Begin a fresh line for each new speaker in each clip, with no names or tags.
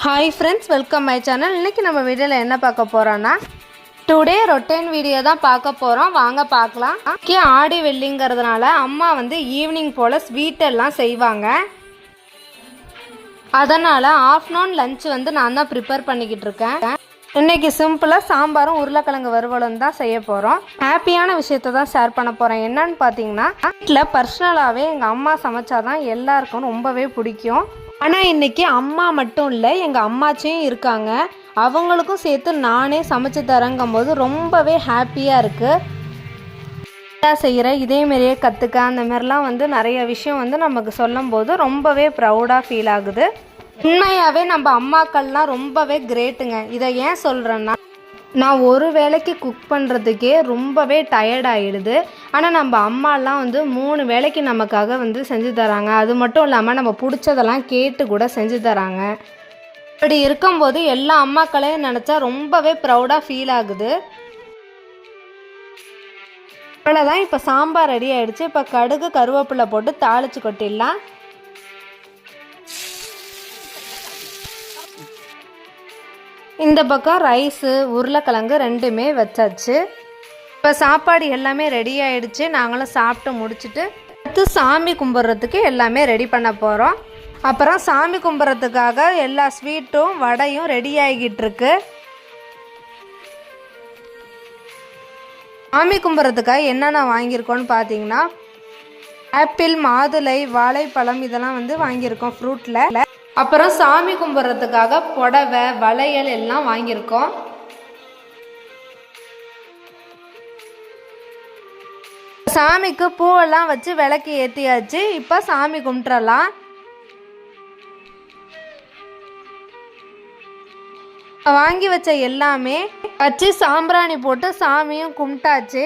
Hi friends, welcome my channel. இன்னைக்கு நம்ம வீடியோல என்ன பார்க்க போறோம்னா டுடே ரொட்டீன் வீடியோ தான் பார்க்க போறோம். வாங்க பார்க்கலாம். இன்னைக்கு ஆடி வெள்ளிங்கிறதுனால அம்மா வந்து ஈவினிங் போல ஸ்வீட் எல்லாம் செய்வாங்க. அதனால ஆஃப்டர்நூன் லஞ்ச் வந்து நான் தான் ப்ரிப்பேர் பண்ணிக்கிட்டு இருக்கேன். இன்னைக்கு சிம்பிளா சாம்பாரும் உருளைக்கிழங்கு வறுவலும் தான் செய்ய போறோம். ஹாப்பியான விஷயத்தை தான் ஷேர் பண்ண போறேன். என்னன்னு பார்த்தீங்கன்னா வீட்டில் பர்சனலாகவே எங்கள் அம்மா சமைச்சாதான் எல்லாருக்கும் ரொம்பவே பிடிக்கும். ஆனால் இன்றைக்கி அம்மா மட்டும் இல்லை, எங்கள் அம்மாச்சியும் இருக்காங்க. அவங்களுக்கும் சேர்த்து நானே சமைச்சு தரங்கும் போது ரொம்பவே ஹாப்பியாக இருக்குது. செய்கிற இதேமாரியே கற்றுக்க அந்த மாதிரிலாம் வந்து நிறைய விஷயம் வந்து நமக்கு சொல்லும் போது ரொம்பவே ப்ரௌடாக ஃபீல் ஆகுது. உண்மையாகவே நம்ம அம்மாக்கள்லாம் ரொம்பவே கிரேட்டுங்க. இதை ஏன் சொல்கிறேன்னா, நான் ஒரு வேளைக்கு குக் பண்ணுறதுக்கே ரொம்பவே டயர்ட் ஆகிடுது. ஆனால் நம்ம அம்மாலாம் வந்து 3 வேளைக்கு நமக்காக வந்து செஞ்சு தராங்க. அது மட்டும் இல்லாமல் நம்ம பிடிச்சதெல்லாம் கேட்டு கூட செஞ்சு தராங்க. இப்படி இருக்கும்போது எல்லா அம்மாக்களையும் நினச்சா ரொம்பவே ப்ரௌடாக ஃபீல் ஆகுது. அவ்வளோதான், இப்போ சாம்பார் ரெடி ஆகிடுச்சு. இப்போ கடுகு கருவேப்பிலை போட்டு தாளித்து கொட்டிடலாம். இந்த பக்கம் ரைஸு உருளைக்கிழங்கு ரெண்டுமே வச்சாச்சு. இப்போ சாப்பாடு எல்லாமே ரெடி ஆகிடுச்சு. நாங்களும் சாப்பிட்டு முடிச்சுட்டு அடுத்து சாமி கும்பிட்றதுக்கு எல்லாமே ரெடி பண்ண போகிறோம். அப்புறம் சாமி கும்பிட்றதுக்காக எல்லா ஸ்வீட்டும் வடையும் ரெடி ஆகிக்கிட்டு இருக்கு. சாமி கும்பிட்றதுக்காக என்னென்ன வாங்கியிருக்கோன்னு பார்த்தீங்கன்னா ஆப்பிள், மாதுளை, வாழைப்பழம் இதெல்லாம் வந்து வாங்கியிருக்கோம் ஃப்ரூட்டில். அப்புறம் சாமி கும்பிட்றதுக்காக புடவை, வளையல் எல்லாம் வாங்கியிருக்கோம். சாமிக்கு பூவெல்லாம் வச்சு விளக்கு ஏற்றியாச்சு. இப்போ சாமி கும்பிட்றலாம். வாங்கி வச்ச எல்லாமே வச்சு சாம்பிராணி போட்டு சாமியும் கும்பிட்டாச்சு.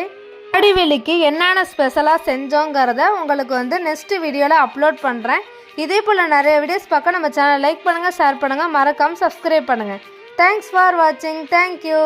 ஆடி வெள்ளிக்கு என்னென்ன ஸ்பெஷலாக செஞ்சோங்கிறத உங்களுக்கு வந்து நெக்ஸ்ட் வீடியோவில் அப்லோட் பண்ணுறேன். இதே போல் நிறைய வீடியோஸ் பார்க்க நம்ம சேனல் லைக் பண்ணுங்கள், ஷேர் பண்ணுங்கள், மறக்காமல் சப்ஸ்கிரைப் பண்ணுங்கள். தேங்க்ஸ் ஃபார் வாட்சிங். தேங்க்யூ.